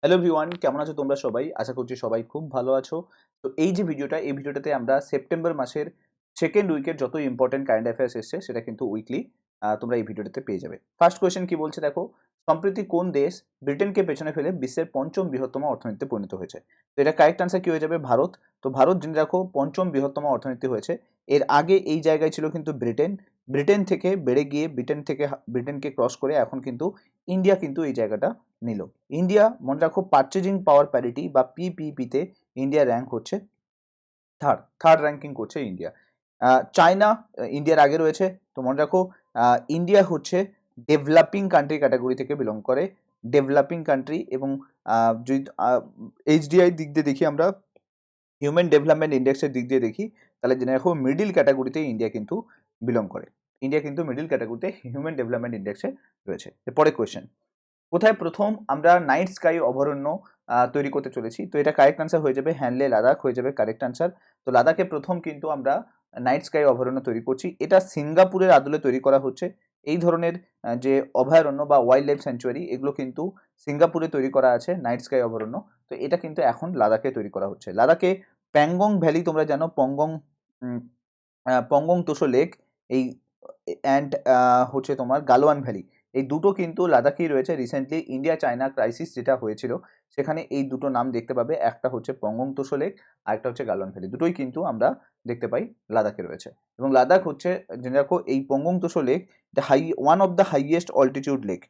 Hello everyone, কেমন আছো তোমরা সবাই? আশা করছি সবাই খুব ভালো আছো। তো এই যে ভিডিওটা, এই ভিডিওটাতে আমরা সেপ্টেম্বর মাসের সেকেন্ড উইকের যত ইম্পর্টেন্ট কারেন্ট অ্যাফেয়ার্স এসছে সেটা কিন্তু উইকলি তোমরা এই ভিডিওটাতে পেয়ে যাবে। ফার্স্ট কোয়েশ্চেন কি বলছে দেখো, সম্প্রতি কোন দেশ ব্রিটেনকে পেছনে ফেলে বিশ্বের পঞ্চম বৃহত্তম অর্থনীতিতে পরিণত হয়েছে? তো এটা কারেক্ট আনসার কি হয়ে যাবে? ভারত। তো ভারত জেনে রাখো পঞ্চম বৃহত্তম অর্থনীতি হয়েছে। এর আগে এই জায়গায় ছিল কিন্তু ব্রিটেন। ব্রিটেন থেকে বেড়ে গিয়ে ব্রিটেনকে ক্রস করে এখন কিন্তু ইন্ডিয়া কিন্তু এই জায়গাটা নিল। ইন্ডিয়া মনে রাখো পারচেজিং পাওয়ার প্যারিটি বা পিপিপিতে ইন্ডিয়া র্যাঙ্ক হচ্ছে থার্ড র্যাঙ্কিং করছে ইন্ডিয়া। চায়না ইন্ডিয়ার আগে রয়েছে। তো মনে রাখো ইন্ডিয়া হচ্ছে ডেভেলপিং কান্ট্রি ক্যাটাগরি থেকে বিলং করে, ডেভেলপিং কান্ট্রি। এবং যদি এইচডিআই দিক দিয়ে দেখি, আমরা হিউম্যান ডেভেলপমেন্ট ইন্ডেক্সের দিক দিয়ে দেখি, তাহলে জেনে রাখো মিডিল ক্যাটাগরিতে ইন্ডিয়া কিন্তু বিলং করে। ইন্ডিয়া কিন্তু মিডিল ক্যাটাগরিতে হিউম্যান ডেভেলপমেন্ট ইন্ডেক্সে রয়েছে। এরপরে কোয়েশ্চেন, কোথায় প্রথম আমরা নাইট স্কাই অভয়ারণ্য তৈরি করতে চলেছি? তো এটা কারেক্ট আনসার হয়ে যাবে হ্যানলে লাদাখ হয়ে যাবে কারেক্ট আনসার। তো লাদাখে প্রথম কিন্তু আমরা নাইট স্কাই অভয়ারণ্য তৈরি করছি। এটা সিঙ্গাপুরের আদলে তৈরি করা হচ্ছে। এই ধরনের যে অভয়ারণ্য বা ওয়াইল্ড লাইফ স্যাঞ্চুয়ারি, এগুলো কিন্তু সিঙ্গাপুরে তৈরি করা আছে নাইট স্কাই অভয়ারণ্য। তো এটা কিন্তু এখন লাদাখে তৈরি করা হচ্ছে। লাদাখে প্যাংগং ভ্যালি তোমরা জানো, পঙ্গং তোসো লেক, এই অ্যান্ড হচ্ছে তোমার গালোয়ান ভ্যালি, এই দুটো কিন্তু লাদাখেই রয়েছে। রিসেন্টলি ইন্ডিয়া চায়না ক্রাইসিস যেটা হয়েছিল সেখানে এই দুটো নাম দেখতে পাবে, একটা হচ্ছে পঙ্গং তোসো লেক আর একটা হচ্ছে গালোয়ান ভ্যালি, দুটোই কিন্তু আমরা দেখতে পাই লাদাখে রয়েছে। এবং লাদাখ হচ্ছে, জেনে রাখো, এই Pangong Tso lake one of the highest altitude lake.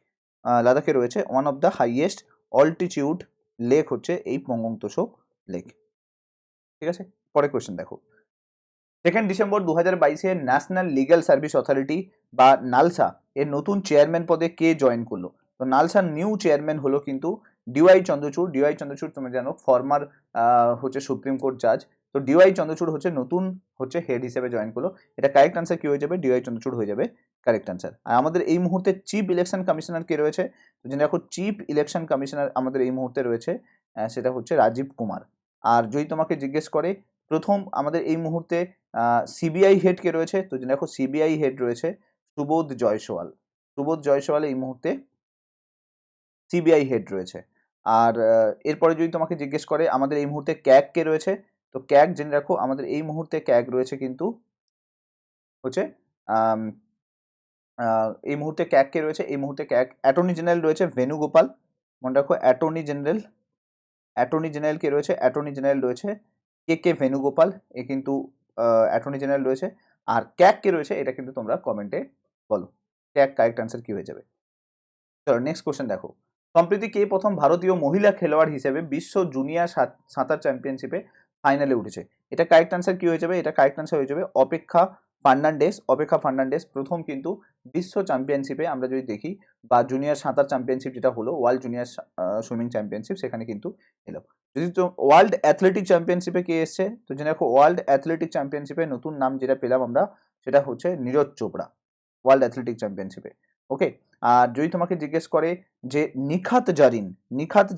লাদাখে রয়েছে one of the highest altitude lake হচ্ছে এই পঙ্গং তোসো লেক। ঠিক আছে, পরে কোয়েশ্চেন দেখো, 2 ডিসেম্বর 2022-এ ন্যাশনাল লিগ্যাল সার্ভিস অথরিটি বা নালসা এর নতুন চেয়ারম্যান পদে কে জয়েন করলো? তো নালসার নিউ চেয়ারম্যান হলো কিন্তু ডিওয়াই চন্দ্রচূড়। ডিওয়াই চন্দ্রচূড় তোমরা জানো ফর্মার হচ্ছে সুপ্রিম কোর্ট জাজ। তো ডিওয়াই চন্দ্রচূড় হচ্ছে নতুন হেড হিসেবে জয়েন করলো। এটা কারেক্ট আনসার কি হয়ে যাবে? ডিওয়াই চন্দ্রচূড় হয়ে যাবে কারেক্ট আনসার। আর আমাদের এই মুহূর্তে চিফ ইলেকশন কমিশনার কে রয়েছে? তো জেনে রাখো চিফ ইলেকশন কমিশনার আমাদের এই মুহূর্তে রয়েছে, সেটা হচ্ছে রাজীব কুমার। আর যদি তোমাকে জিজ্ঞেস করে প্রথম আমাদের এই মুহূর্তে সিবিআই হেড কে রয়েছে, তো দেখো সিবিআই হেড রয়েছে সুবোধ জয়সওয়াল। সুবোধ জয়সওয়াল এই মুহূর্তে সিবিআই হেড রয়েছে। আর এরপরে যদি তোমাকে জিজ্ঞেস করে আমাদের এই মুহূর্তে ক্যাগ কে রয়েছে, তো ক্যাগ জেনে রাখো আমাদের এই মুহূর্তে ক্যাগ রয়েছে কিন্তু হচ্ছে এই মুহূর্তে ক্যাগ কে রয়েছে, এই মুহূর্তে ক্যাগ অ্যাটর্নি জেনারেল রয়েছে ভেনুগোপাল। মনে রাখো অ্যাটর্নি জেনারেল কে রয়েছে? অ্যাটর্নি জেনারেল রয়েছে কে ভেনুগোপাল, এ কিন্তু অ্যাটর্নি জেনারেল রয়েছে। আর ক্যাগ কে রয়েছে এটা কিন্তু তোমরা কমেন্টে বলো, ক্যাগ কারেক্ট অ্যান্সার কি হয়ে যাবে। চলো নেক্সট কোশ্চেন দেখো, সম্প্রতি কে প্রথম ভারতীয় মহিলা খেলোয়াড় হিসেবে বিশ্ব জুনিয়র সাঁতার চ্যাম্পিয়নশিপে ফাইনালে উঠেছে? এটা কারেক্ট অ্যান্সার কি হয়ে যাবে? এটা কারেক্ট অ্যান্সার হয়ে যাবে অপেক্ষা ফার্নান্ডেস প্রথম কিন্তু বিশ্ব চ্যাম্পিয়নশিপে আমরা যদি দেখি, বা জুনিয়র সাঁতার চ্যাম্পিয়নশিপ যেটা হলো ওয়ার্ল্ড জুনিয়র সুইমিং চ্যাম্পিয়নশিপ, সেখানে কিন্তু এলো। যদি তো ওয়ার্ল্ড অ্যাথলেটিক চ্যাম্পিয়নশিপে কে এসছে, তো জেনে রাখো ওয়ার্ল্ড অ্যাথলেটিক চ্যাম্পিয়নশিপে নতুন নাম যেটা পেলাম আমরা, সেটা হচ্ছে নীরজ চোপড়া, ওয়ার্ল্ড অ্যাথলেটিক চ্যাম্পিয়নশিপে। ওকে। আর যদি তোমাকে জিজ্ঞেস করে যে নিখাত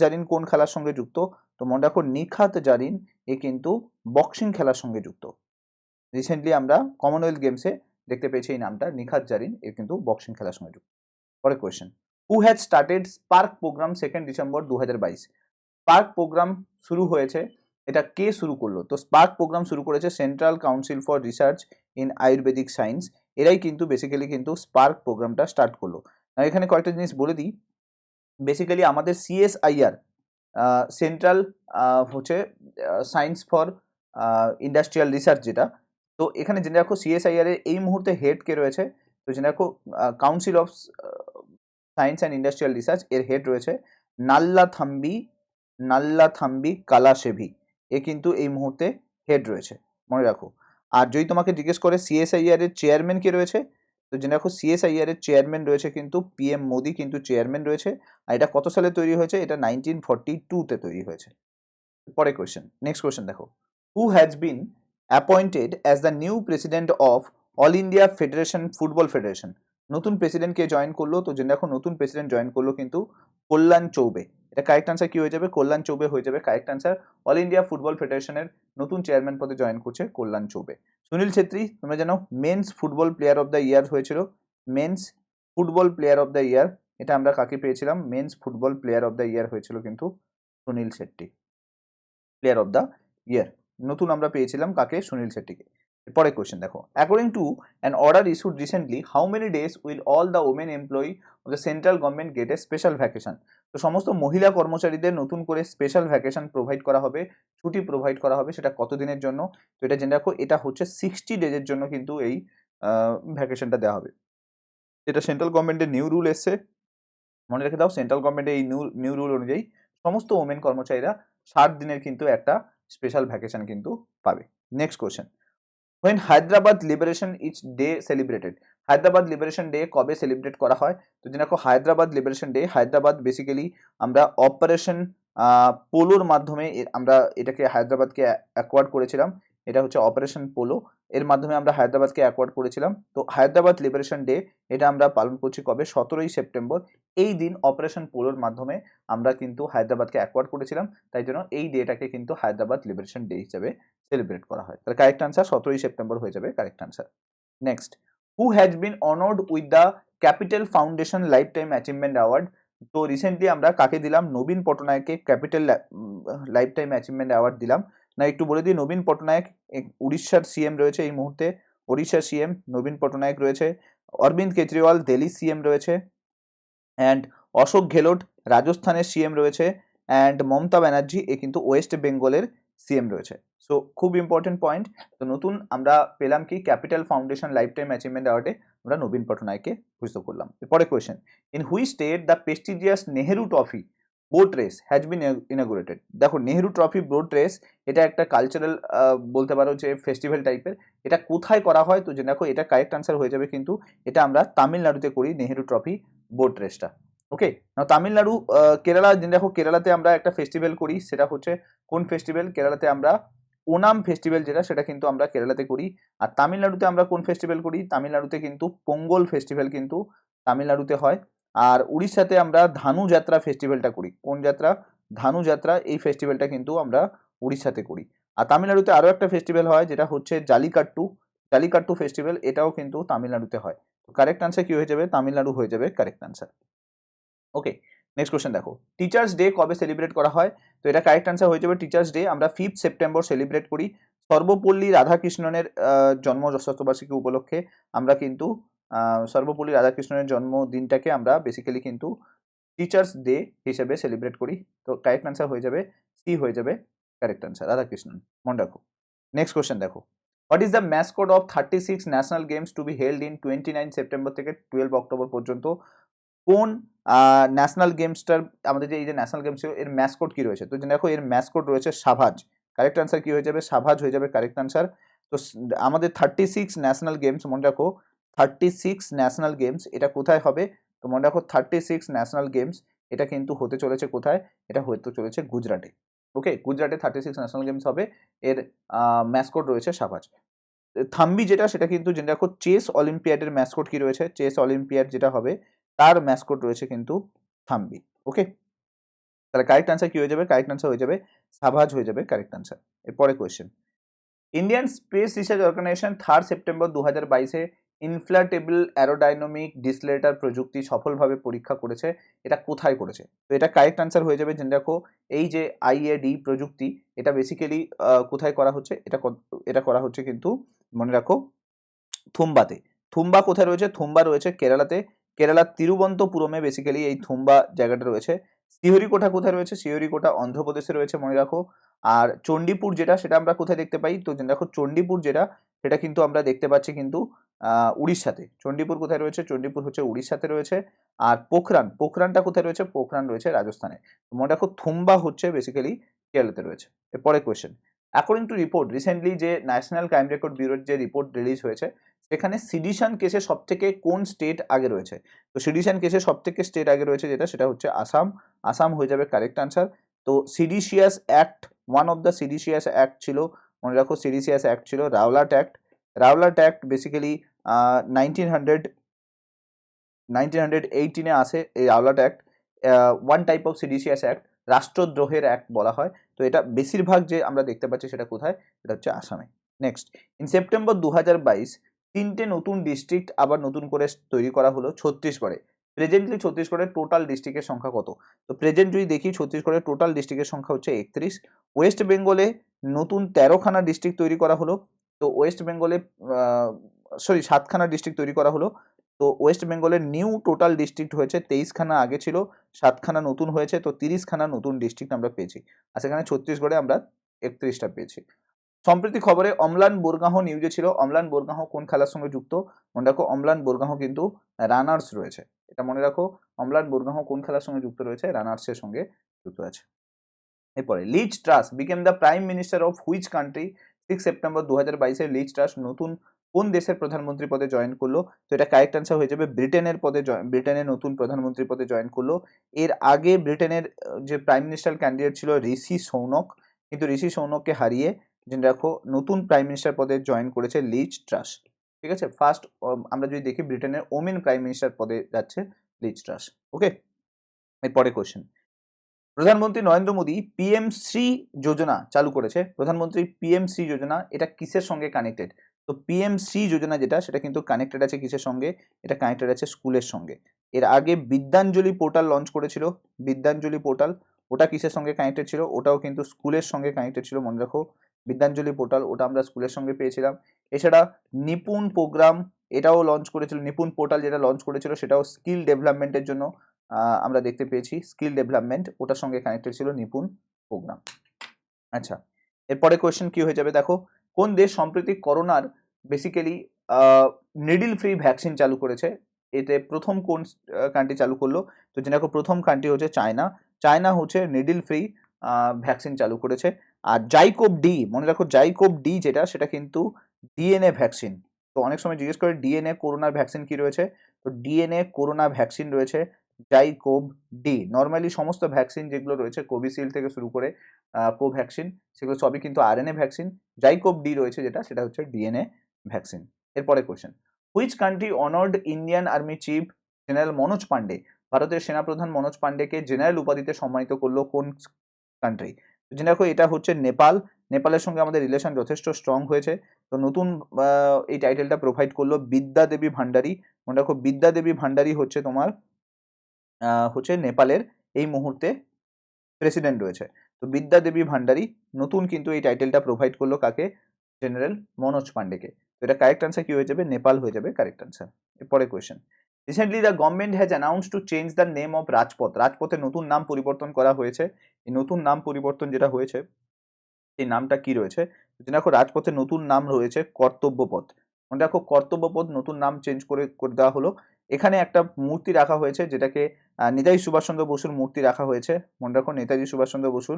জারিন কোন খেলার সঙ্গে যুক্ত, তো মনে রাখো নিখাত জারিন এ কিন্তু বক্সিং খেলার সঙ্গে যুক্ত। রিসেন্টলি আমরা কমনওয়েলথ গেমসে দেখতে পেয়েছি এই নামটা, নিখাত জারিন এর কিন্তু বক্সিং খেলার সঙ্গে যুক্ত। পরে question, who has started spark program 2 December 2022? Spark program শুরু হয়েছে, এটা কে শুরু করলো? তো স্পার্ক প্রোগ্রাম শুরু করেছে central council for research in Ayurvedic science. এরাই কিন্তু বেসিক্যালি কিন্তু স্পার্ক প্রোগ্রামটা স্টার্ট করলো। এখানে কয়েকটা জিনিস বলে দিই। বেসিক্যালি আমাদের সিএসআইআর, সেন্ট্রাল হচ্ছে সায়েন্স ফর ইন্ডাস্ট্রিয়াল রিসার্চ যেটা, তো এখানে জেনে রাখো সিএসআইআর এর এই মুহূর্তে হেড কে রয়েছে? তো জেনে রাখো council of science and industrial research এর হেড রয়েছে নাল্লাথাম্বি কালাশেভি, এ কিন্তু এই মুহূর্তে হেড রয়েছে, মনে রাখো। আর যদি তোমাকে জিজ্ঞেস করে সিএসআইআর এর চেয়ারম্যান কে রয়েছে, তো জেনে রাখো সিএসআইআর এর চেয়ারম্যান রয়েছে কিন্তু পিএম মোদি কিন্তু চেয়ারম্যান রয়েছে। আর এটা কত সালে তৈরি হয়েছে? এটা 1942-তে তৈরি হয়েছে। পরে কোয়েশ্চেন, নেক্সট কোয়েশ্চেন দেখো, হু has been appointed as the new president of all India federation football federation? নতুন প্রেসিডেন্ট কে জয়েন করলো? তো জেনে রাখো নতুন প্রেসিডেন্ট জয়েন করলো কিন্তু কল্যাণ চৌবে। এটা কারেক্ট আনসার কি হয়ে যাবে? কল্যাণ চৌবে হয়ে যাবে correct answer. All India football ফেডারেশনের নতুন চেয়ারম্যান পদে জয়েন করছে কল্যাণ চৌবে। সুনীল ছেত্রী তোমরা জানো men's football player of the year হয়েছিল, men's football player of the year, এটা আমরা কাকে পেয়েছিলাম? Men's football player of the year হয়েছিল কিন্তু Sunil Shetty, player of the year. নতুন আমরা পেয়েছিলাম কাকে? সুনীল শেট্টিকে। পরে কোয়েশ্চেন দেখো, according to an order issued recently how many days will all the women employee of the central government get a special vacation? তো সমস্ত মহিলা কর্মচারীদের নতুন করে স্পেশাল ভ্যাকেশন প্রোভাইড করা হবে, ছুটি প্রোভাইড করা হবে, সেটা কতদিনের জন্য? তো এটা জেনে রাখো, এটা হচ্ছে 60 ডেজের জন্য কিন্তু এই ভ্যাকেশনটা দেওয়া হবে। এটা সেন্ট্রাল গভর্নমেন্টের নিউ রুল এসছে, মনে রেখে দাও, সেন্ট্রাল গভর্নমেন্টের এই নিউ রুল অনুযায়ী সমস্ত ওমেন কর্মচারীরা 60 দিনের কিন্তু একটা স্পেশাল ভ্যাকেশন কিন্তু পাবে। Next question, when Hyderabad liberation is day celebrated? Hyderabad liberation day কবে সেলিব্রেট করা হয়? তো দেখো, Hyderabad liberation day, Hyderabad basically আমরা অপারেশন পোলোর মাধ্যমে আমরা এটাকে হায়দ্রাবাদকে অ্যাকোয়ার্ড করেছিলাম। এটা হচ্ছে অপারেশন পোলো, এর মাধ্যমে আমরা হায়দ্রাবাদকে অ্যাকোয়ার্ড করেছিলাম। তো হায়দ্রাবাদ লিবারেশন ডে এটা আমরা পালন করছি কবে? 17ই সেপ্টেম্বর। এই দিন অপারেশন পোলোর মাধ্যমে আমরা কিন্তু হায়দ্রাবাদকে অ্যাকোয়ার্ড করেছিলাম, তাই জন্য এই ডেটাকে কিন্তু হায়দ্রাবাদ লিবারেশন ডে হিসেবে সেলিব্রেট করা হয়। তাহলে কারেক্ট আনসার 17ই সেপ্টেম্বর হয়ে যাবে correct answer. Next, who has been honoured with the capital foundation lifetime achievement award? তো রিসেন্টলি আমরা কাকে দিলাম? নবীন পটনায়ককে capital lifetime achievement award দিলাম। না একটু বলে দিই, নবীন পটনায়ক উড়িষ্যার সিএম রয়েছে এই মুহূর্তে, ওড়িশার সিএম নবীন পটনায়ক রয়েছে, অরবিন্দ কেজরিওয়াল দিল্লি সিএম রয়েছে, অ্যান্ড অশোক গেহলোট রাজস্থানের সিএম রয়েছে, অ্যান্ড মমতা ব্যানার্জি এ কিন্তু ওয়েস্ট বেঙ্গলের সিএম রয়েছে। সো খুব ইম্পর্টেন্ট পয়েন্ট। তো নতুন আমরা পেলাম কি? Capital foundation lifetime achievement অ্যাওয়ার্ডে আমরা নবীন পটনায়ককে ভূষিত করলাম। এরপরে question, in which state the prestigious Nehru trophy boat race has been inaugurated? দেখো, নেহেরু ট্রফি বোট রেস এটা একটা কালচারাল বলতে পারো যে ফেস্টিভ্যাল টাইপের, এটা কোথায় করা হয়? তো যে দেখো, এটা কারেক্ট আনসার হয়ে যাবে কিন্তু এটা আমরা তামিলনাড়ুতে করি নেহেরু ট্রফি বোট রেসটা। ওকে, তামিলনাড়ু, কেরালা, দেখো কেরালাতে আমরা একটা ফেস্টিভ্যাল করি, সেটা হচ্ছে কোন ফেস্টিভ্যাল? কেরালাতে আমরা ওনাম ফেস্টিভ্যাল যেটা, সেটা কিন্তু আমরা কেরালাতে করি। আর তামিলনাড়ুতে আমরা কোন ফেস্টিভ্যাল করি? তামিলনাড়ুতে কিন্তু পোঙ্গল ফেস্টিভ্যাল কিন্তু তামিলনাড়ুতে হয়। আর উড়িষ্যাতে আমরা ধানু যাত্রা ফেস্টিভ্যালটা করি। কোন যাত্রা? ধানু যাত্রা, এই ফেস্টিভ্যালটা কিন্তু আমরা উড়িষ্যাতে করি। আর তামিলনাড়ুতে আরও একটা ফেস্টিভ্যাল হয় যেটা হচ্ছে জালিকাট্টু ফেস্টিভ্যাল, এটাও কিন্তু তামিলনাড়ুতে হয়। কারেক্ট আনসার কি হয়ে যাবে? তামিলনাড়ু হয়ে যাবে কারেক্ট আনসার। ওকে, নেক্সট কোশ্চেন দেখো, টিচার্স ডে কবে সেলিব্রেট করা হয়? তো এটা কারেক্ট আনসার হয়ে যাবে টিচার্স ডে আমরা 5 সেপ্টেম্বর সেলিব্রেট করি। সর্বপল্লী রাধাকৃষ্ণনের জন্ম শতবার্ষিকী উপলক্ষে আমরা কিন্তু সর্বপল্লী রাধাকৃষ্ণনের জন্মদিনটাকে আমরা বেসিক্যালি কিন্তু টিচার্স ডে হিসেবে সেলিব্রেট করি। তো কারেক্ট আনসার হয়ে যাবে সি, হয়ে যাবে কারেক্ট আনসার, রাধাকৃষ্ণন। মনে রাখো। নেক্সট কোশ্চেন দেখো, what is the mascot of 36 national games to be held in 29 September থেকে 12 অক্টোবর পর্যন্ত? কোন ন্যাশনাল গেমসটার, আমাদের যে এই যে ন্যাশনাল গেমস এর ম্যাসকট কি রয়েছে? তো দেখো, এর ম্যাসকট রয়েছে সাভাজ। কারেক্ট আনসার কি হয়ে যাবে? সাভাজ হয়ে যাবে কারেক্ট আনসার। তো আমাদের 36 ন্যাশনাল গেমস, মনে রাখো 36 ন্যাশনাল গেমস এটা কোথায় হবে? তো মনে রাখো 36 ন্যাশনাল গেমস এটা কিন্তু হতে চলেছে কোথায়? এটা হতে চলেছে গুজরাটে। ওকে, গুজরাটে 36 ন্যাশনাল গেমস হবে, এর ম্যাসকট রয়েছে সাভাজ। থাম্বি যেটা, সেটা কিন্তু জেনে রাখো চেস অলিম্পিয়াডের ম্যাসকট কি রয়েছে? চেস অলিম্পিয়াড যেটা হবে তার ম্যাসকট রয়েছে কিন্তু থাম্বি। ওকে, তাহলে কারেক্ট আনসার কি হয়ে যাবে? কারেক্ট আনসার হয়ে যাবে সাভাজ, হয়ে যাবে কারেক্ট আনসার। এরপরে question, Indian space research organisation 3 September 2022-এ ইনফ্ল্যাটেবল অ্যারোডাইনামিক ডিসলেটার প্রযুক্তি সফলভাবে পরীক্ষা করেছে। এটা কোথায় করেছে? তো এটা কারেক্ট আনসার হয়ে যাবে জেনে রাখো, এই যে আইএডি প্রযুক্তি এটা বেসিক্যালি কোথায় করা হচ্ছে? এটা করা হচ্ছে কিন্তু মনে রাখো থুম্বাতে। থুম্বা কোথায় রয়েছে? থুম্বা রয়েছে কেরালাতে, কেরালার তিরুবন্তপুরমে বেসিক্যালি এই থুম্বা জায়গাটা রয়েছে। শ্রীহরিকোটা কোথায় রয়েছে? শ্রীহরিকোটা অন্ধ্রপ্রদেশে রয়েছে, মনে রাখো। আর চণ্ডীপুর যেটা, সেটা আমরা কোথায় দেখতে পাই? তো দেখো, চণ্ডীপুর যেটা, সেটা কিন্তু আমরা দেখতে পাচ্ছি কিন্তু উড়িষ্যাতে। চণ্ডীপুর কোথায় রয়েছে? চণ্ডীপুর হচ্ছে উড়িষ্যাতে রয়েছে। আর পোখরানটা কোথায় রয়েছে? পোখরান রয়েছে রাজস্থানে। মনে রাখো থুম্বা হচ্ছে বেসিক্যালি কেরালাতে রয়েছে। এরপরে question, according to report recently যে ন্যাশনাল ক্রাইম রেকর্ড ব্যুরোর যে রিপোর্ট রিলিজ হয়েছে, সেখানে সিডিশন কেসে সব থেকে কোন স্টেট আগে রয়েছে? তো সিডিশন কেসে সব থেকে স্টেট আগে রয়েছে যেটা, সেটা হচ্ছে আসাম। আসাম হয়ে যাবে কারেক্ট আনসার। তো seditious act, one of the seditious act ছিল, মনে রাখো সিডিশিয়াস অ্যাক্ট ছিল Rowlatt act. Rowlatt act basically 1918-এ আসে এই Rowlatt act. One type of seditious act, রাষ্ট্রদ্রোহের অ্যাক্ট বলা হয়। তো এটা বেশিরভাগ যে আমরা দেখতে পাচ্ছি সেটা কোথায়? এটা হচ্ছে আসামে। নেক্সট, ইন সেপ্টেম্বর 2022 3টে নতুন ডিস্ট্রিক্ট আবার নতুন করে তৈরি করা হলো ছত্তিশগড়ে। প্রেজেন্টলি ছত্তিশগড়ের টোটাল ডিস্ট্রিক্টের সংখ্যা কত? তো প্রেজেন্ট যদি দেখি ছত্তিশগড়ের টোটাল ডিস্ট্রিক্টের সংখ্যা হচ্ছে 31। ওয়েস্ট বেঙ্গলে নতুন 13খানা ডিস্ট্রিক্ট তৈরি করা হলো। তো ওয়েস্ট বেঙ্গলে 7খানা ডিস্ট্রিক্ট তৈরি করা হলো। তো ওয়েস্ট বেঙ্গলের নিউ টোটাল ডিস্ট্রিক্ট হয়েছে 23খানা, আগে ছিল 7খানা নতুন হয়েছে, তো 30খানা নতুন ডিস্ট্রিক্ট আমরা পেয়েছি। আর সেখানে ছত্তিশগড়ে আমরা 31টা পেয়েছি। সম্প্রতি খবরে অম্লান বোরগাঁহ নিউজে ছিল, অম্লান বোরগাঁহ কোন খেলার সঙ্গে যুক্ত? মনে রাখো অম্লান বোরগাঁহ কিন্তু রানার্স রয়েছে, এটা মনে রাখো। অম্লান বোরগাঁহ কোন খেলার সঙ্গে যুক্ত রয়েছে? রানার্সের সঙ্গে যুক্ত আছে। এরপরে Liz Truss became the prime minister of which country? 6 September 2022 Liz Truss নতুন কোন দেশের প্রধানমন্ত্রী পদে জয়েন করলো? তো এটা কারেক্ট অ্যান্সার হয়ে যাবে ব্রিটেনের পদে, ব্রিটেনের নতুন প্রধানমন্ত্রী পদে জয়েন করলো। এর আগে ব্রিটেনের যে প্রাইম মিনিস্টার ক্যান্ডিডেট ছিল ঋষি সৌনক, কিন্তু ঋষি সৌনককে হারিয়ে জেনে রাখো নতুন প্রাইম মিনিস্টার পদে জয়েন করেছে লিজ ট্রাস। ঠিক আছে, ফার্স্ট আমরা যদি দেখি ব্রিটেনের ওমেন প্রাইম মিনিস্টার পদে যাচ্ছে লিজ ট্রাস। ওকে, এরপরে কোশ্চেন, প্রধানমন্ত্রী নরেন্দ্র মোদী পিএমশ্রী যোজনা চালু করেছে। প্রধানমন্ত্রী পিএমশ্রী যোজনা এটা কিসের সঙ্গে কানেক্টেড? তো পিএমশ্রী যোজনা যেটা, সেটা কিন্তু কানেক্টেড আছে কিসের সঙ্গে? এটা কানেক্টেড আছে স্কুলের সঙ্গে। এর আগে বিদ্যাঞ্জলি পোর্টাল লঞ্চ করেছিল, বিদ্যাঞ্জলি পোর্টাল, ওটা কিসের সঙ্গে কানেক্টেড ছিল? ওটাও কিন্তু স্কুলের সঙ্গে কানেক্টেড ছিল, মনে রাখো। বিদ্যাঞ্জলি পোর্টাল ওটা আমরা স্কুলের সঙ্গে পেয়েছিলাম। এছাড়া নিপুণ প্রোগ্রাম এটাও লঞ্চ করেছিল, নিপুণ পোর্টাল যেটা লঞ্চ করেছিল সেটাও স্কিল ডেভেলপমেন্টের জন্য আমরা দেখতে পেয়েছি, স্কিল ডেভেলপমেন্ট ওটার সঙ্গে কানেক্টেড ছিল নিপুণ প্রোগ্রাম। আচ্ছা, এরপরে কোয়েশ্চেন কি হয়ে যাবে দেখো, কোন দেশ সম্প্রতি করোনার বেসিক্যালি নিডল ফ্রি ভ্যাকসিন চালু করেছে? এতে প্রথম কোন কান্ট্রি চালু করলো? তো যে দেখো প্রথম কান্ট্রি হচ্ছে চায়না। চায়না হচ্ছে নিডল ফ্রি ভ্যাকসিন চালু করেছে। আর জাইকোভ ডি, মনে রাখো জাইকোভ ডি যেটা, সেটা কিন্তু ডিএনএ ভ্যাকসিন। তো অনেক সময় জিজ্ঞেস করে ডিএনএ করোনার ভ্যাকসিন কি রয়েছে? তো ডিএনএ করোনা ভ্যাকসিন রয়েছে জাইকোভ ডি। নর্মালি সমস্ত ভ্যাকসিন যেগুলো রয়েছে কোভিশিল্ড থেকে শুরু করে কোভ্যাক্সিন, সেগুলো সবই কিন্তু আরএনএ ভ্যাকসিন। জাইকোভ ডি রয়েছে যেটা, সেটা হচ্ছে ডিএনএ ভ্যাকসিন। এরপরে কোশ্চেন, which country honoured Indian army chief general Manoj Pande? ভারতের সেনাপ্রধান মনোজ পান্ডেকে জেনারেল উপাধিতে সম্মানিত করলো কোন কান্ট্রি? জেনে রাখো এটা হচ্ছে নেপাল। নেপালের সঙ্গে আমাদের রিলেশন যথেষ্ট স্ট্রং হয়েছে। তো নতুন এই টাইটেলটা প্রোভাইড করলো বিদ্যা দেবী ভান্ডারী। মনে রাখো বিদ্যা দেবী ভান্ডারী হচ্ছে তোমার হচ্ছে নেপালের এই মুহূর্তে প্রেসিডেন্ট রয়েছে। তো বিদ্যা দেবী ভান্ডারী নতুন কিন্তু এই টাইটেলটা প্রোভাইড করলো কাকে? জেনারেল মনোজ পান্ডেকে। তো এটা কারেক্ট আনসার কি হয়ে যাবে? নেপাল হয়ে যাবে কারেক্ট আনসার। এরপরে question, recently the government has announce to change the name of রাজপথ। রাজপথের নতুন নাম পরিবর্তন করা হয়েছে। এই নতুন নাম পরিবর্তন যেটা হয়েছে, এই নামটা কি রয়েছে? দেখো রাজপথের নতুন নাম রয়েছে কর্তব্যপথ। মনে রাখো কর্তব্যপথ নতুন নাম চেঞ্জ করে দেওয়া হলো। এখানে একটা মূর্তি রাখা হয়েছে যেটাকে নেতাজি সুভাষচন্দ্র বসুর মূর্তি রাখা হয়েছে। মনে রাখো নেতাজি সুভাষচন্দ্র বসুর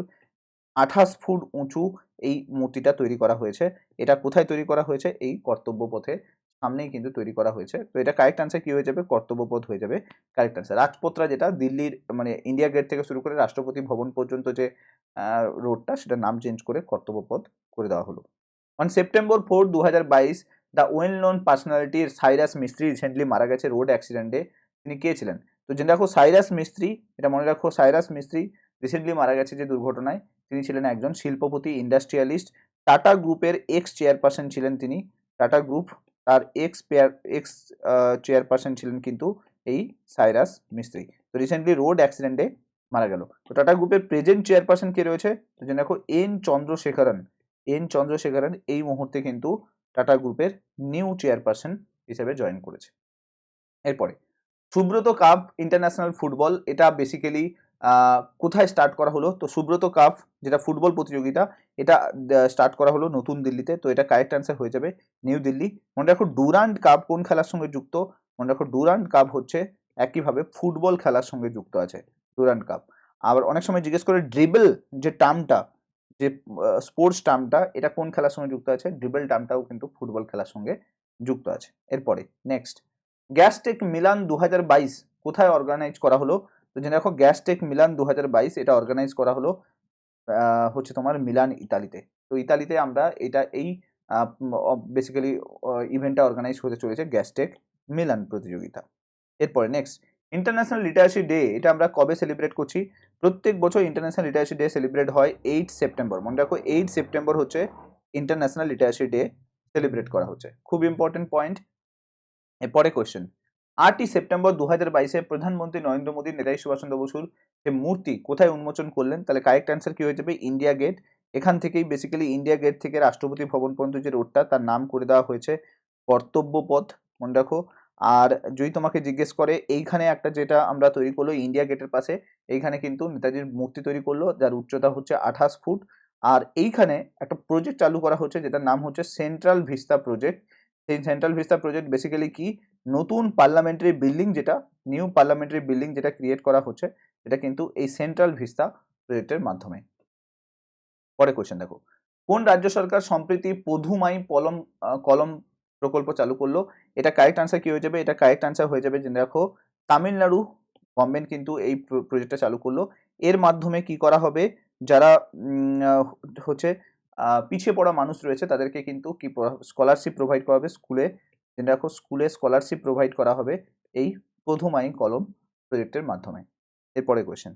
28 ফুট উঁচু এই মূর্তিটা তৈরি করা হয়েছে। এটা কোথায় তৈরি করা হয়েছে? এই কর্তব্যপথের সামনেই কিন্তু তৈরি করা হয়েছে। তো এটা কারেক্ট আনসার কি হয়ে যাবে? কর্তব্যপথ হয়ে যাবে কারেক্ট আনসার। রাজপথরা যেটা দিল্লির মানে ইন্ডিয়া গেট থেকে শুরু করে রাষ্ট্রপতি ভবন পর্যন্ত যে রোডটা, সেটা নাম চেঞ্জ করে কর্তব্যপথ করে দেওয়া হলো। On September 4, 2022 the well known personality Cyrus মিস্ত্রি রিসেন্টলি মারা গেছে রোড অ্যাক্সিডেন্টে। তিনি কে ছিলেন? তো জেনে রাখো সাইরাস মিস্ত্রি, এটা মনে রাখো সাইরাস মিস্ত্রি রিসেন্টলি মারা গেছে যে দুর্ঘটনায়, তিনি ছিলেন একজন শিল্পপতি, ইন্ডাস্ট্রিয়ালিস্ট। টাটা গ্রুপের এক্স চেয়ারপারসন ছিলেন তিনি। টাটা গ্রুপ তার এক্স চেয়ারপারসন ছিলেন কিন্তু এই সাইরাস মিস্ত্রি। তো রিসেন্টলি রোড অ্যাক্সিডেন্টে মারা গেল। তো টাটা গ্রুপের প্রেজেন্ট চেয়ারপারসন কে রয়েছে? তো জেনে রাখো এন চন্দ্রশেখরন এই মুহূর্তে কিন্তু টাটা গ্রুপের নিউ চেয়ারপারসন হিসেবে জয়েন করেছে। এরপরে সুব্রত কাপ ইন্টারন্যাশনাল ফুটবল, এটা বেসিক্যালি কোথায় স্টার্ট করা হলো? তো সুব্রত কাপ যেটা ফুটবল প্রতিযোগিতা, এটা স্টার্ট করা হলো নতুন দিল্লিতে। তো এটা কারেক্ট অ্যান্সার হয়ে যাবে নিউ দিল্লি। মনে রাখো ডুরান্ড কাপ কোন খেলার সঙ্গে যুক্ত? মনে রাখো ডুরান্ড কাপ হচ্ছে একইভাবে ফুটবল খেলার সঙ্গে যুক্ত আছে ডুরান্ড কাপ। আবার অনেক সময় জিজ্ঞেস করে ড্রিবল যে টার্মটা, যে স্পোর্টস টার্মটা, এটা কোন খেলার সঙ্গে যুক্ত আছে? ড্রিবল টার্মটাও কিন্তু ফুটবল খেলার সঙ্গে যুক্ত আছে। এরপরে নেক্সট, গ্যাসটেক মিলান 2022 কোথায় অর্গানাইজ করা হলো? তো জেনে রাখো গ্যাসটেক মিলান 2022 এটা অর্গানাইজ করা হলো হচ্ছে তোমার মিলান, ইতালিতে। তো ইতালিতে আমরা এটা এই বেসিক্যালি ইভেন্টটা অর্গানাইজ হতে চলেছে গ্যাসটেক মিলান প্রতিযোগিতা। এরপরে নেক্সট, ইন্টারন্যাশনাল লিটারেসি ডে এটা আমরা কবে সেলিব্রেট করছি? প্রত্যেক বছর ইন্টারন্যাশনাল লিটারেসি ডে সেলিব্রেট হয় 8 সেপ্টেম্বর। মনে রাখো 8 সেপ্টেম্বর হচ্ছে ইন্টারন্যাশনাল লিটারেসি ডে সেলিব্রেট করা হচ্ছে, খুব ইম্পর্টেন্ট পয়েন্ট। এরপরে কোয়েশ্চেন, 8ই সেপ্টেম্বর 2022-এ প্রধানমন্ত্রী নরেন্দ্র মোদী নেতাজি সুভাষচন্দ্র বসুর যে মূর্তি কোথায় উন্মোচন করলেন? তাহলে কারেক্ট অ্যান্সার কি হয়ে যাবে? India Gate. এখান থেকেই বেসিক্যালি ইন্ডিয়া গেট থেকে রাষ্ট্রপতি ভবন পর্যন্ত যে রোডটা তার নাম করে দেওয়া হয়েছে কর্তব্য পথ, মনে রাখো। আর যদি তোমাকে জিজ্ঞেস করে এইখানে একটা যেটা আমরা তৈরি করলো ইন্ডিয়া গেটের পাশে, এইখানে কিন্তু নেতাজির মূর্তি তৈরি করলো যার উচ্চতা হচ্ছে 28 ফুট। আর এইখানে একটা প্রজেক্ট চালু করা হচ্ছে যেটার নাম হচ্ছে সেন্ট্রাল ভিস্তা প্রজেক্ট। সেই সেন্ট্রাল ভিস্তা প্রজেক্ট বেসিক্যালি কি, নতুন পার্লামেন্টারি বিল্ডিং যেটা, নিউ পার্লামেন্টারি বিল্ডিং যেটা ক্রিয়েট করা হচ্ছে, এটা কিন্তু এই সেন্ট্রাল ভিস্তা প্রজেক্টের মাধ্যমে। পরে কোশ্চেন দেখো, কোন রাজ্য সরকার সম্প্রতি পধুমাই কলম প্রকল্প চালু করলো? এটা কারেক্ট আনসার কি হয়ে যাবে? এটা কারেক্ট আনসার হয়ে যাবে যে দেখো তামিলনাড়ু গভর্নমেন্ট কিন্তু এই প্রজেক্টটা চালু করলো। এর মাধ্যমে কি করা হবে, যারা হচ্ছে পিছিয়ে পড়া মানুষ রয়েছে তাদেরকে কিন্তু কি স্কলারশিপ প্রোভাইড করা হবে স্কুলে, যে দেখো স্কুলে স্কলারশিপ প্রোভাইড করা হবে এই পধুমাই কলম প্রজেক্টের মাধ্যমে। এরপরে কোয়েশ্চেন,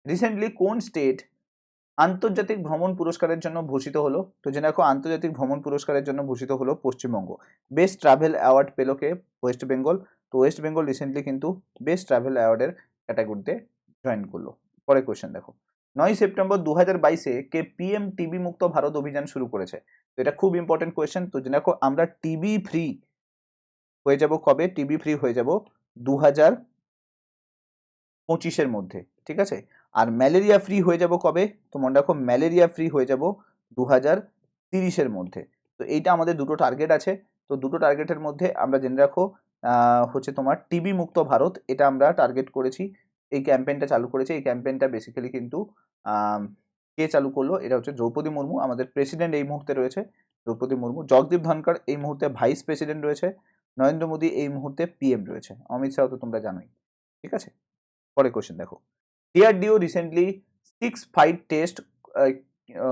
রিসেন্টলি কোন স্টেট আন্তর্জাতিক ভ্রমণ পুরস্কারের জন্য ভূষিত হলো? তো জেনে রাখো আন্তর্জাতিক ভ্রমণ পুরস্কারের জন্য ভূষিত হলো পশ্চিমবঙ্গ। বেস্ট ট্রাভেল অ্যাওয়ার্ড পেল কে? ওয়েস্ট বেঙ্গল। তো ওয়েস্ট বেঙ্গল রিসেন্টলি কিন্তু বেস্ট ট্রাভেল অ্যাওয়ার্ডের ক্যাটাগরিতে জয়েন করলো। পরে কোয়েশ্চেন দেখো, 9ই সেপ্টেম্বর 2022-এ কে পিএম টিবি মুক্ত ভারত অভিযান শুরু করেছে? তো এটা খুব ইম্পর্টেন্ট কোয়েশ্চেন। তো জেনে রাখো আমরা টিবি ফ্রি হয়ে যাব কবে? টিবি ফ্রি হয়ে যাব 2025-এর মধ্যে, ঠিক আছে। আর ম্যালেরিয়া ফ্রি হয়ে যাব কবে? তো মনে রাখো ম্যালেরিয়া ফ্রি হয়ে যাব 2030-এর মধ্যে। তো এইটা আমাদের দুটো টার্গেট আছে। তো দুটো টার্গেটের মধ্যে আমরা জেনে রাখো হচ্ছে তোমার টিবি মুক্ত ভারত, এটা আমরা টার্গেট করেছি। এই ক্যাম্পেইনটা চালু করেছে। এই ক্যাম্পেইনটা বেসিক্যালি কিন্তু কে চালু করলো? এটা হচ্ছে দ্রৌপদী মুর্মু, আমাদের প্রেসিডেন্ট এই মুহূর্তে রয়েছে দ্রৌপদী মুর্মু। জগদীপ ধনখড় এই মুহূর্তে ভাইস প্রেসিডেন্ট রয়েছে। নরেন্দ্র মোদী এই মুহূর্তে পিএম রয়েছে। অমিত শাহ তো তোমরা জানোই, ঠিক আছে। পরে কোশ্চেন দেখো, ডিআরডিও রিসেন্টলি 6 ফাইট টেস্ট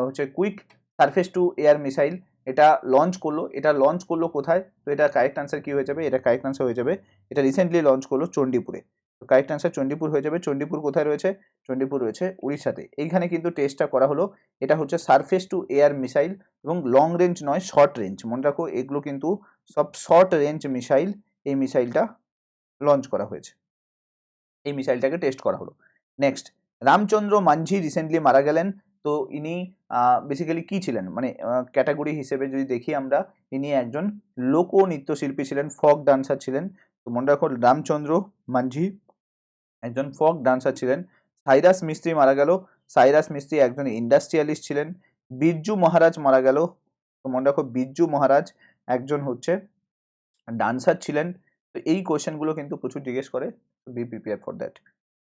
হচ্ছে quick surface two air missile, এটা লঞ্চ করলো। এটা লঞ্চ করলো কোথায়? তো এটা কারেক্ট আনসার কি হয়ে যাবে? এটা কারেক্ট আনসার হয়ে যাবে, এটা রিসেন্টলি লঞ্চ করলো চণ্ডীপুরে। তো কারেক্ট আনসার চণ্ডীপুর হয়ে যাবে। চণ্ডীপুর কোথায় রয়েছে? চণ্ডীপুর রয়েছে উড়িষ্যাতে। এইখানে কিন্তু টেস্টটা করা হলো। এটা হচ্ছে সারফেস টু এয়ার মিসাইল এবং লং রেঞ্জ নয়, শর্ট রেঞ্জ। মনে রাখো এগুলো কিন্তু সব শর্ট রেঞ্জ মিসাইল। এই মিসাইলটা লঞ্চ করা হয়েছে, এই মিসাইলটাকে টেস্ট করা হলো। নেক্সট, রামচন্দ্র মাঝি রিসেন্টলি মারা গেলেন। তো ইনি বেসিক্যালি কি ছিলেন, মানে ক্যাটাগরি হিসেবে যদি দেখি আমরা, ইনি একজন লোক নৃত্যশিল্পী ছিলেন, ফক ডান্সার ছিলেন। তো মনে রাখো রামচন্দ্র মাঝি একজন ফক ডান্সার ছিলেন। সাইরাস মিস্ত্রি মারা গেল। সাইরাস মিস্ত্রি একজন ইন্ডাস্ট্রিয়ালিস্ট ছিলেন। বিরজু মহারাজ মারা গেল। তো মনে রাখো বিরজু মহারাজ একজন হচ্ছে ডান্সার ছিলেন। তো এই কোয়েশ্চেনগুলো কিন্তু প্রচুর জিজ্ঞেস করে, B prepare for that.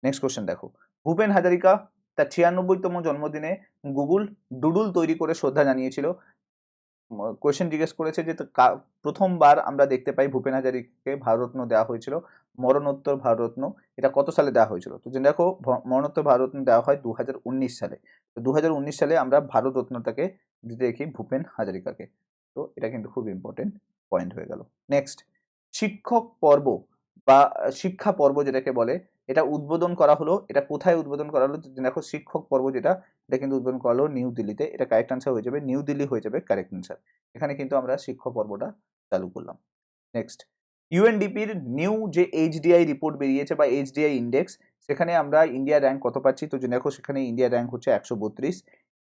Next question দেখো, ভূপেন হাজারিকা তার 96তম জন্মদিনে গুগল ডুডুল তৈরি করে শ্রদ্ধা জানিয়েছিল। কোয়েশ্চেন জিজ্ঞেস করেছে যে প্রথমবার আমরা দেখতে পাই ভূপেন হাজারিকাকে ভারতরত্ন দেওয়া হয়েছিল, মরণোত্তর ভারতরত্ন, এটা কত সালে দেওয়া হয়েছিল? তো জেনে দেখো মরণোত্তর ভারতরত্ন দেওয়া হয় 2019 সালে। তো 2019 সালে আমরা ভারতরত্নটাকে দিতে দেখি ভূপেন হাজারিকাকে। তো এটা কিন্তু খুব ইম্পর্টেন্ট পয়েন্ট হয়ে গেল। নেক্সট, শিক্ষক পর্ব বা শিক্ষা পর্ব যেটাকে বলে, এটা উদ্বোধন করা হলো। এটা কোথায় উদ্বোধন করা হলো? দেখো শিক্ষক পর্ব যেটা, এটা কিন্তু উদ্বোধন করা হলো নিউ দিল্লিতে। এটা কারেক্ট আনসার হয়ে যাবে, নিউ দিল্লি হয়ে যাবে কারেক্ট আনসার। এখানে কিন্তু আমরা শিক্ষক পর্বটা চালু করলাম। নেক্সট, ইউএনডিপির নিউ যে এইচডিআই রিপোর্ট বেরিয়েছে বা এইচডিআই ইন্ডেক্স, সেখানে আমরা ইন্ডিয়া র্যাঙ্ক কত পাচ্ছি? তো দেখো সেখানে ইন্ডিয়া র্যাঙ্ক হচ্ছে 132।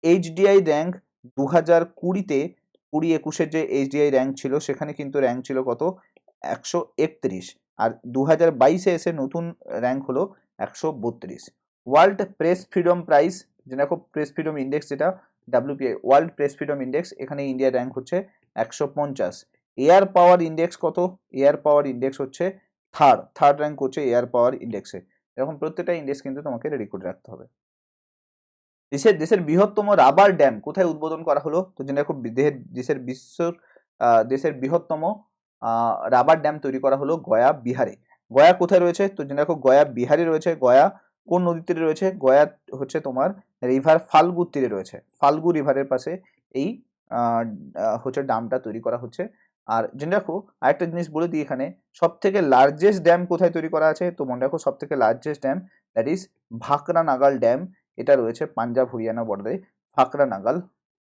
এইচডিআই র্যাঙ্ক 2020-তে 20-21-এর যে এইচডিআই র্যাঙ্ক ছিল সেখানে কিন্তু র্যাঙ্ক ছিল কত? 131। আর 2022-এ এসে নতুন র্যাঙ্ক হলো 132। ওয়ার্ল্ড প্রেস ফ্রিডম প্রাইস, যে দেখো প্রেস ফ্রিডম ইন্ডেক্স যেটা WPI, world press freedom index, এখানে ইন্ডিয়া র্যাঙ্ক হচ্ছে 150। এয়ার পাওয়ার ইন্ডেক্স কত? এয়ার পাওয়ার ইন্ডেক্স হচ্ছে থার্ড র্যাঙ্ক হচ্ছে এয়ার পাওয়ার ইন্ডেক্সে। এরকম প্রত্যেকটা ইন্ডেক্স কিন্তু তোমাকে রেডি করে রাখতে হবে। দেশের বৃহত্তম রাবার ড্যাম কোথায় উদ্বোধন করা হলো? তো জেনে রাখো দেশের বৃহত্তম রাবার ড্যাম তৈরি করা হলো গয়া, বিহারে। গয়া কোথায় রয়েছে? তো জেনে রাখো গয়া বিহারে রয়েছে। গয়া কোন নদীর তীরে রয়েছে? গয়া হচ্ছে তোমার রিভার ফাল্গুর তীরে রয়েছে। ফাল্গু রিভারের পাশে এই হচ্ছে ড্যামটা তৈরি করা হচ্ছে। আর জেনে রাখো আরেকটা জিনিস বলে দিই, এখানে সব থেকে লার্জেস্ট ড্যাম কোথায় তৈরি করা আছে? তো মনে রাখো সব থেকে largest dam that is Bhakra Nangal dam, এটা রয়েছে পাঞ্জাব হরিয়ানা বর্ডারে। ভাকরা নাগাল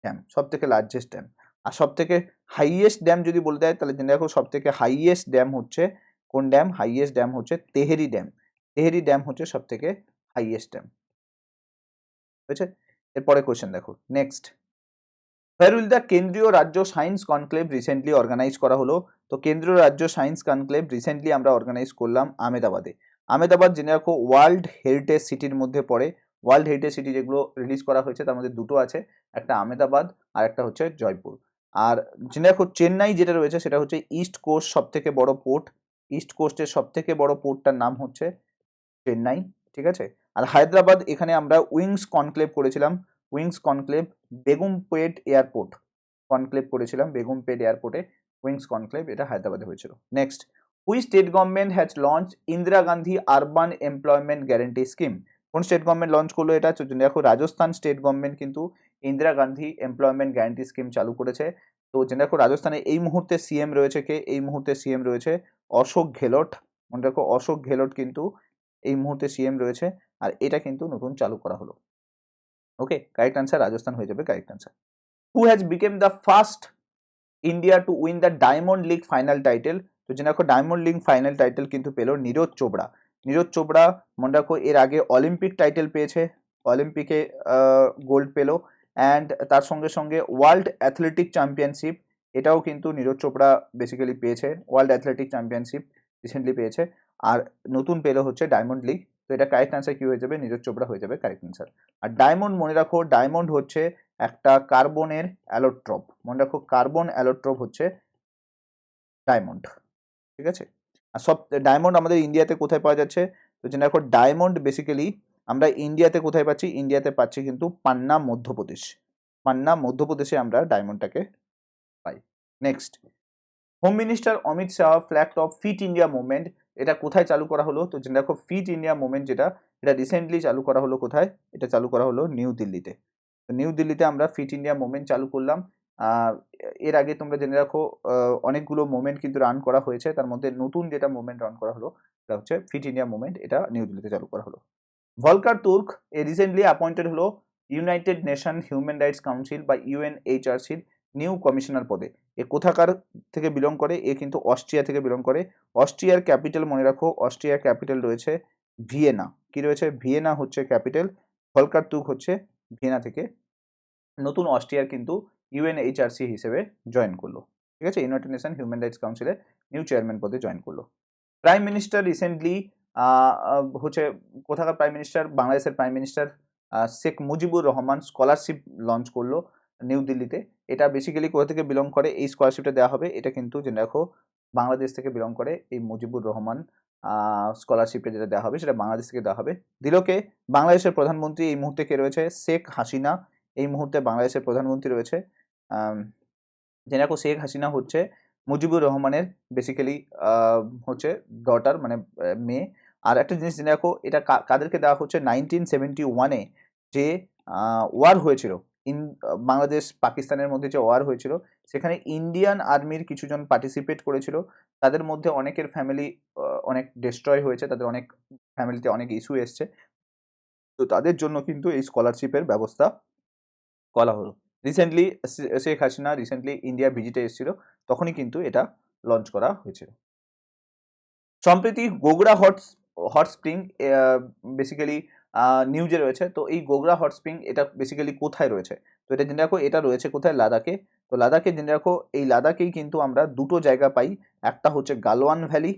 ড্যাম সব থেকে লার্জেস্ট ড্যাম। আর সব থেকে হাইয়েস্ট ড্যাম যদি বলে দেয় তাহলে জেনে রাখো সব থেকে হাইয়েস্ট ড্যাম হচ্ছে কোন ড্যাম? হাইয়েস্ট ড্যাম হচ্ছে তেহেরি ড্যাম। তেহেরি ড্যাম হচ্ছে সব থেকে হাইয়েস্ট ড্যাম। বুঝেছে? এরপরে কোয়েশ্চেন দেখো নেক্সট। হোয়ার উইল দ্য কেন্দ্রীয় রাজ্য সায়েন্স কনক্লেভ রিসেন্টলি অর্গানাইজ করা হলো? তো কেন্দ্রীয় রাজ্য সায়েন্স কনক্লেভ রিসেন্টলি আমরা অর্গানাইজ করলাম আহমেদাবাদে। আহমেদাবাদ জেনে রাখো ওয়ার্ল্ড হেরিটেজ সিটির মধ্যে পড়ে। ওয়ার্ল্ড হেরিটেজ সিটি যেগুলো রিলিজ করা হয়েছে তার মধ্যে দুটো আছে, একটা আহমেদাবাদ আর একটা হচ্ছে জয়পুর। আর জেনে রাখো চেন্নাই যেটা রয়েছে সেটা হচ্ছে ইস্ট কোস্ট সব থেকে বড় পোর্ট। ইস্ট কোস্টের সব থেকে বড় পোর্টটার নাম হচ্ছে চেন্নাই, ঠিক আছে। আর হায়দ্রাবাদ, এখানে আমরা উইংস কনক্লেভ করেছিলাম। Wings conclave Begumpet airport conclave করেছিলাম, বেগমপেট এয়ারপোর্টে উইংস কনক্লেভ, এটা হায়দ্রাবাদে হয়েছিল। Next, which state government has launch Indira Gandhi urban employment guarantee scheme? কোন স্টেট গভর্নমেন্ট লঞ্চ করলো এটা? দেখো রাজস্থান স্টেট গভর্নমেন্ট কিন্তু Indira Gandhi employment guarantee scheme চালু করেছে। তো জেনে রাখো রাজস্থানে এই মুহূর্তে সিএম রয়েছে কে? এই মুহূর্তে সিএম রয়েছে অশোক গেহলট। মনে রাখো অশোক গেহলট কিন্তু এই মুহূর্তে সিএম রয়েছে, আর এটা কিন্তু নতুন চালু করা হলো। ওকে, কারেক্ট আনসার রাজস্থান হয়ে যাবে correct answer. Who has became the first India to win the diamond league final title? তো জেনে রাখো ডায়মন্ড লিগ ফাইনাল টাইটেল কিন্তু পেল নীরজ চোপড়া। নীরজ চোপড়া মনে রাখো এর আগে অলিম্পিক টাইটেল পেয়েছে, অলিম্পিকে গোল্ড পেলো, অ্যান্ড তার সঙ্গে সঙ্গে ওয়ার্ল্ড অ্যাথলেটিক চ্যাম্পিয়নশিপ এটাও কিন্তু নীরজ চোপড়া বেসিক্যালি পেয়েছে, ওয়ার্ল্ড অ্যাথলেটিক চ্যাম্পিয়নশিপ রিসেন্টলি পেয়েছে, আর নতুন পেলো হচ্ছে ডায়মন্ড লিগ। তো এটা কারেক্ট আনসার কি হয়ে যাবে? নীরজ চোপড়া হয়ে যাবে কারেক্ট আনসার। আর ডায়মন্ড মনে রাখো, ডায়মন্ড হচ্ছে একটা কার্বনের অ্যালোট্রপ। মনে রাখো কার্বন অ্যালোট্রপ হচ্ছে ডায়মন্ড, ঠিক আছে। আর সব ডায়মন্ড আমাদের ইন্ডিয়াতে কোথায় পাওয়া যাচ্ছে? তো জেনে রাখো ডায়মন্ড বেসিক্যালি আমরা ইন্ডিয়াতে কোথায় পাচ্ছি? ইন্ডিয়াতে পাচ্ছি কিন্তু পান্না মধ্যপ্রদেশ। পান্না মধ্যপ্রদেশে আমরা ডায়মন্ডটাকে পাই। Next, home minister Amit Shah flag off fit India movement, এটা কোথায় চালু করা হলো? তো জেনে রাখো ফিট ইন্ডিয়া মুভমেন্ট যেটা, এটা রিসেন্টলি চালু করা হলো কোথায়? এটা চালু করা হলো নিউ দিল্লিতে। তো নিউ দিল্লিতে আমরা ফিট ইন্ডিয়া মুভমেন্ট চালু করলাম। এর আগে তোমরা জেনে রাখো অনেকগুলো মুভমেন্ট কিন্তু রান করা হয়েছে, তার মধ্যে নতুন যেটা মুভমেন্ট রান করা হলো সেটা হচ্ছে ফিট ইন্ডিয়া মুভমেন্ট, এটা নিউ দিল্লিতে চালু করা হলো। ভলকার তুর্ক এ রিসেন্টলি অ্যাপয়েন্টেড হলো United nation human rights council বা ইউএনএইচআরসির নিউ কমিশনার পদে। এ কোথাকার থেকে বিলং করে? এ কিন্তু অস্ট্রিয়া থেকে বিলং করে। অস্ট্রিয়ার ক্যাপিটাল মনে রাখো, অস্ট্রিয়ার ক্যাপিটাল রয়েছে ভিয়েনা। কি রয়েছে? ভিয়েনা হচ্ছে ক্যাপিটাল। ভলকার তুর্ক হচ্ছে ভিয়েনা থেকে নতুন অস্ট্রিয়ার কিন্তু ইউএনএইচআরসি হিসেবে জয়েন করলো, ঠিক আছে। ইউনাইটেড নেশন হিউম্যান রাইটস কাউন্সিলের নিউ চেয়ারম্যান পদে জয়েন করলো। প্রাইম মিনিস্টার রিসেন্টলি হচ্ছে কোথাকার প্রাইম মিনিস্টার? বাংলাদেশের prime minister Sheikh Mujibur Rahman scholarship launch করলো নিউ দিল্লিতে। এটা বেসিক্যালি কোথা থেকে বিলং করে? এই স্কলারশিপটা দেওয়া হবে, এটা কিন্তু জেনে রাখো বাংলাদেশ থেকে বিলং করে। এই মুজিবুর রহমান স্কলারশিপটা যেটা দেওয়া হবে সেটা বাংলাদেশ থেকে দেওয়া হবে। দিলকে বাংলাদেশের প্রধানমন্ত্রী এই মুহূর্তে কে রয়েছে? শেখ হাসিনা এই মুহূর্তে বাংলাদেশের প্রধানমন্ত্রী রয়েছে। জেনে রাখো শেখ হাসিনা হচ্ছে মুজিবুর রহমানের বেসিক্যালি হচ্ছে ডটার, মানে মেয়ে। আর একটা জিনিস জেনে রাখো, এটা কাদেরকে দেওয়া হচ্ছে? 1971-এ যে ওয়ার হয়েছিল বাংলাদেশ পাকিস্তানের মধ্যে যে ওয়ার হয়েছিল, সেখানে ইন্ডিয়ান আর্মির কিছুজন পার্টিসিপেট করেছিল। তাদের মধ্যে অনেকের ফ্যামিলি অনেক ডিস্ট্রয় হয়েছে, তাদের অনেক ফ্যামিলিতে অনেক ইস্যু এসছে, তো তাদের জন্য কিন্তু এই স্কলারশিপের ব্যবস্থা করা হলো। Recently Sheikh Hasina recently India ভিজিটে এসেছিল, তখনই কিন্তু এটা লঞ্চ করা হয়েছিল। সম্প্রতি গোগরা হট স্প্রিং বেসিক্যালি নিউজে রয়েছে। তো এই গোগরা হট স্প্রিং এটা বেসিক্যালি কোথায় রয়েছে? তো এটা জেনে রাখো, এটা রয়েছে কোথায়? লাদাখে। তো লাদাখে জেনে রাখো, এই লাদাখেই কিন্তু আমরা দুটো জায়গা পাই। একটা হচ্ছে গালওয়ান ভ্যালি,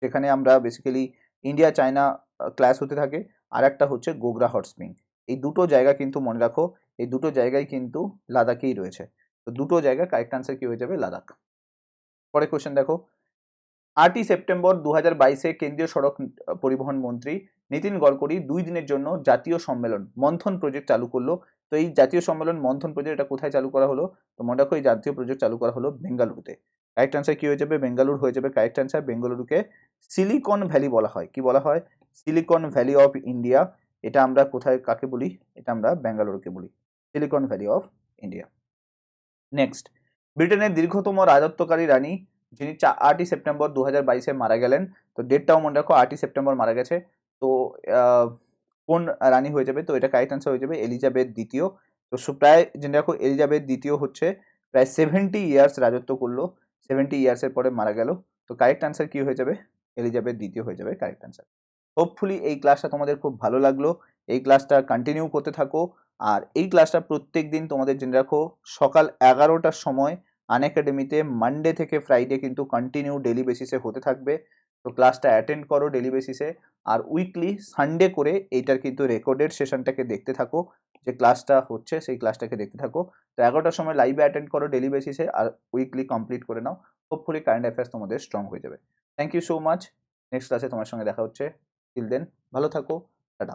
যেখানে আমরা বেসিক্যালি ইন্ডিয়া চায়না ক্ল্যাশ হতে থাকে, আর একটা হচ্ছে গোগরা হট স্প্রিং। এই দুটো জায়গা কিন্তু মনে রাখো, এই দুটো জায়গায় কিন্তু লাদাখেই রয়েছে। তো দুটো জায়গা কারেক্ট আনসার কি হয়ে যাবে? লাদাখ। পরে কোশ্চেন দেখো, 8ই সেপ্টেম্বর 2022-এ কেন্দ্রীয় সড়ক পরিবহন মন্ত্রী নীতিন গডকরি 2 দিনের জন্য জাতীয় সম্মেলন মন্থন প্রজেক্ট চালু করলো। তো এই জাতীয় সম্মেলন মন্থন প্রজেক্ট এটা কোথায় চালু করা হলো? তো মনে রাখো এই জাতীয় প্রজেক্ট চালু করা হলো বেঙ্গালুরুতে। কারেক্ট আনসার কি হয়ে যাবে? বেঙ্গালুরু হয়ে যাবে কারেক্ট আনসার। বেঙ্গালুরুকে সিলিকন ভ্যালি বলা হয়। কি বলা হয়? Silicon Valley of India. এটা আমরা কোথায় কাকে বলি? এটা আমরা বেঙ্গালুরুকে বলি Silicon Valley of India. Next, ব্রিটেনের দীর্ঘতম রাজত্বকারী রানী যিনি 8ই সেপ্টেম্বর 2022-এ মারা গেলেন। তো ডেটটাও মনে রাখো, 8ই সেপ্টেম্বর মারা গেছে। তো কোন রানী হয়ে যাবে? তো এটা কারেক্ট আনসার হয়ে যাবে এলিজাবেথ দ্বিতীয়। তো প্রায় জেনে রাখো এলিজাবেথ দ্বিতীয় হচ্ছে প্রায় 70 ইয়ার্স রাজত্ব করলো, 70 ইয়ার্সের পরে মারা গেল। তো কারেক্ট আনসার কি হয়ে যাবে? এলিজাবেথ দ্বিতীয় হয়ে যাবে কারেক্ট অ্যান্সার। হোপফুলি এই ক্লাসটা তোমাদের খুব ভালো লাগলো, এই ক্লাসটা কন্টিনিউ করতে থাকো। আর এই ক্লাসটা প্রত্যেক দিন তোমাদের জেনে রাখো সকাল 11টার সময় আনএকাডেমিতে মানডে থেকে ফ্রাইডে কিন্তু কন্টিনিউ ডেলি বেসিসে হতে থাকবে। তো ক্লাসটা অ্যাটেন্ড করো ডেলি বেসিসে, আর উইকলি সানডে করে এইটার কিন্তু রেকর্ডেড সেশনটাকে দেখতে থাকো, যে ক্লাসটা হচ্ছে সেই ক্লাসটাকে দেখতে থাকো। তো 11টার সময় লাইভে অ্যাটেন্ড করো ডেলি বেসিসে, আর উইকলি কমপ্লিট করে নাও। হোপফুলি কারেন্ট অ্যাফেয়ার্স তোমাদের স্ট্রং হয়ে যাবে। Thank you so much. Next ক্লাসে তোমার সঙ্গে দেখা হচ্ছে। টিল দেন ভালো থাকো, টাটা।